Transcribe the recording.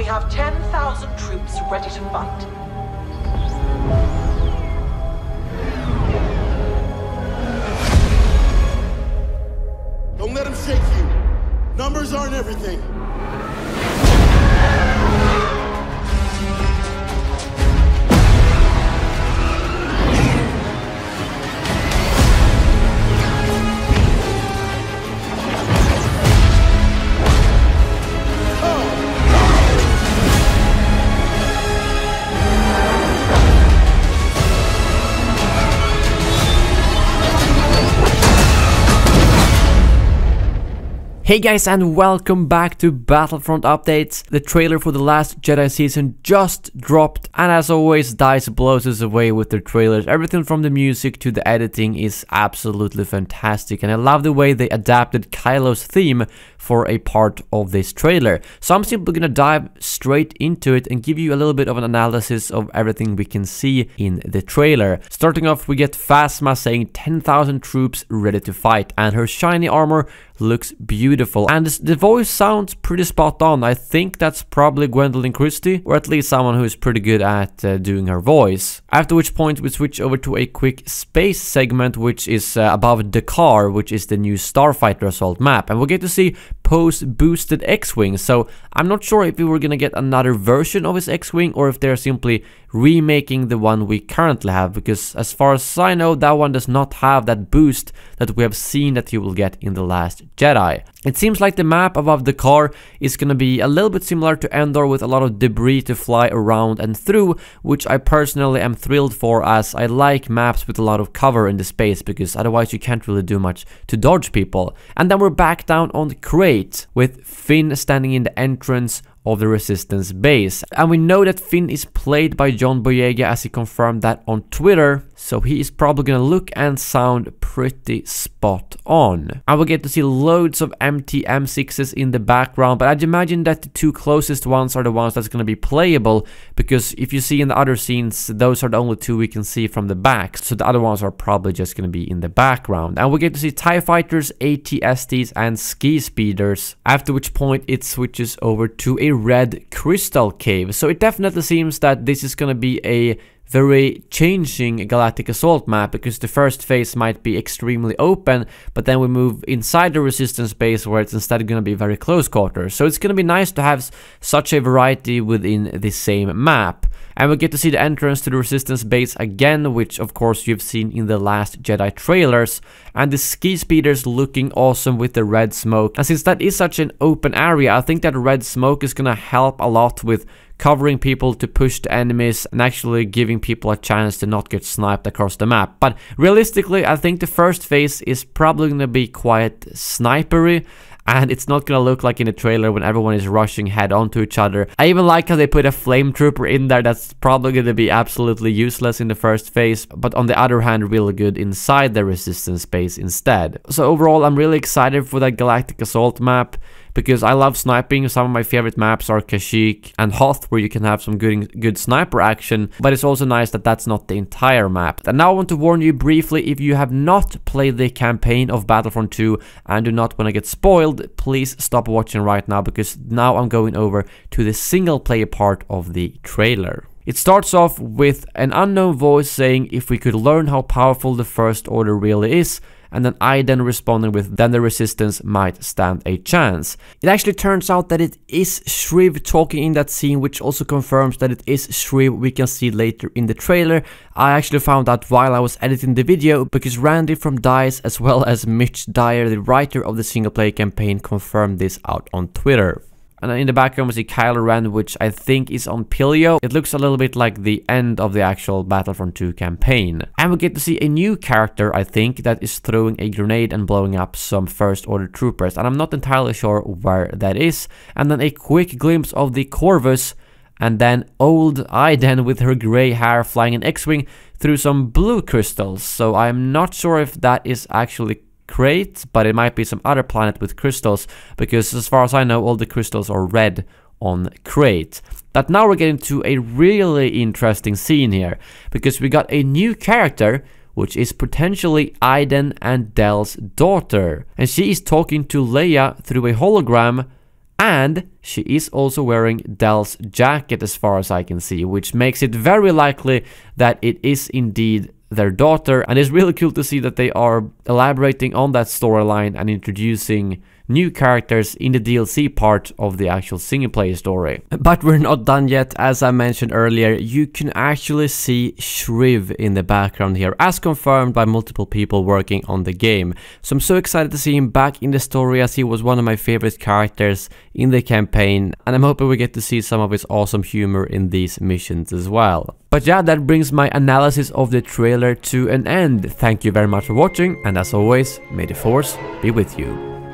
have 10,000 troops ready to fight. Don't let him shake you. Numbers aren't everything. Hey guys, and welcome back to Battlefront Updates. The trailer for the Last Jedi season just dropped, and as always, DICE blows us away with their trailers. Everything from the music to the editing is absolutely fantastic, and I love the way they adapted Kylo's theme for a part of this trailer. So I'm simply gonna dive straight into it and give you a little bit of an analysis of everything we can see in the trailer. Starting off, we get Phasma saying 10,000 troops ready to fight, and her shiny armor looks beautiful, and the voice sounds pretty spot on. I think that's probably Gwendolyn Christie, or at least someone who is pretty good at doing her voice. After which point we switch over to a quick space segment, which is above Dakar, which is the new Starfighter Assault map, and we'll get to see post-boosted X-Wing. So I'm not sure if we were gonna get another version of his X-Wing or if they're simply remaking the one we currently have, because as far as I know, that one does not have that boost that we have seen that you will get in The Last Jedi. It seems like the map above the car is gonna be a little bit similar to Endor, with a lot of debris to fly around and through, which I personally am thrilled for, as I like maps with a lot of cover in the space, because otherwise you can't really do much to dodge people. And then we're back down on the Crait, with Finn standing in the entrance of the Resistance base, and we know that Finn is played by John Boyega, as he confirmed that on Twitter, so he is probably gonna look and sound pretty spot on. I will get to see loads of empty M6s in the background, but I'd imagine that the two closest ones are the ones that's gonna be playable, because if you see in the other scenes, those are the only two we can see from the back, so the other ones are probably just gonna be in the background. And we get to see TIE Fighters, AT-STs and Ski Speeders, after which point it switches over to a red crystal cave. So it definitely seems that this is gonna be a very changing Galactic Assault map, because the first phase might be extremely open, but then we move inside the Resistance base where it's instead gonna be very close quarters. So it's gonna be nice to have such a variety within the same map. And we get to see the entrance to the Resistance base again, which of course you've seen in the Last Jedi trailers, and the Ski Speeders looking awesome with the red smoke. And since that is such an open area, I think that red smoke is gonna help a lot with covering people to push the enemies and actually giving people a chance to not get sniped across the map. But realistically, I think the first phase is probably gonna be quite snipery, and it's not gonna look like in the trailer when everyone is rushing head onto each other. I even like how they put a flame trooper in there that's probably gonna be absolutely useless in the first phase, but on the other hand really good inside the Resistance base instead. So overall, I'm really excited for that Galactic Assault map, because I love sniping. Some of my favorite maps are Kashyyyk and Hoth, where you can have some good sniper action, but it's also nice that that's not the entire map. And now I want to warn you briefly, if you have not played the campaign of Battlefront 2 and do not want to get spoiled, please stop watching right now, because now I'm going over to the single player part of the trailer. It starts off with an unknown voice saying if we could learn how powerful the First Order really is, and then Iden responding with then the Resistance might stand a chance. It actually turns out that it is Shriv talking in that scene, which also confirms that it is Shriv we can see later in the trailer. I actually found out while I was editing the video, because Randy from DICE as well as Mitch Dyer, the writer of the single player campaign, confirmed this out on Twitter. And in the background we see Kylo Ren, which I think is on Pilio. It looks a little bit like the end of the actual Battlefront 2 campaign. And we get to see a new character, I think, that is throwing a grenade and blowing up some First Order troopers. And I'm not entirely sure where that is. And then a quick glimpse of the Corvus, and then old Iden with her grey hair flying an X-Wing through some blue crystals. So I'm not sure if that is actually Crait, but it might be some other planet with crystals, because as far as I know, all the crystals are red on Crait. But now we're getting to a really interesting scene here, because we got a new character, which is potentially Iden and Del's daughter, and she is talking to Leia through a hologram, And she is also wearing Del's jacket as far as I can see, which makes it very likely that it is indeed their daughter, and it's really cool to see that they are elaborating on that storyline and introducing new characters in the DLC part of the actual single player story. But we're not done yet. As I mentioned earlier, you can actually see Shriv in the background here, as confirmed by multiple people working on the game. So I'm so excited to see him back in the story, as he was one of my favorite characters in the campaign, and I'm hoping we get to see some of his awesome humor in these missions as well. But yeah, that brings my analysis of the trailer to an end. Thank you very much for watching, and as always, may the Force be with you.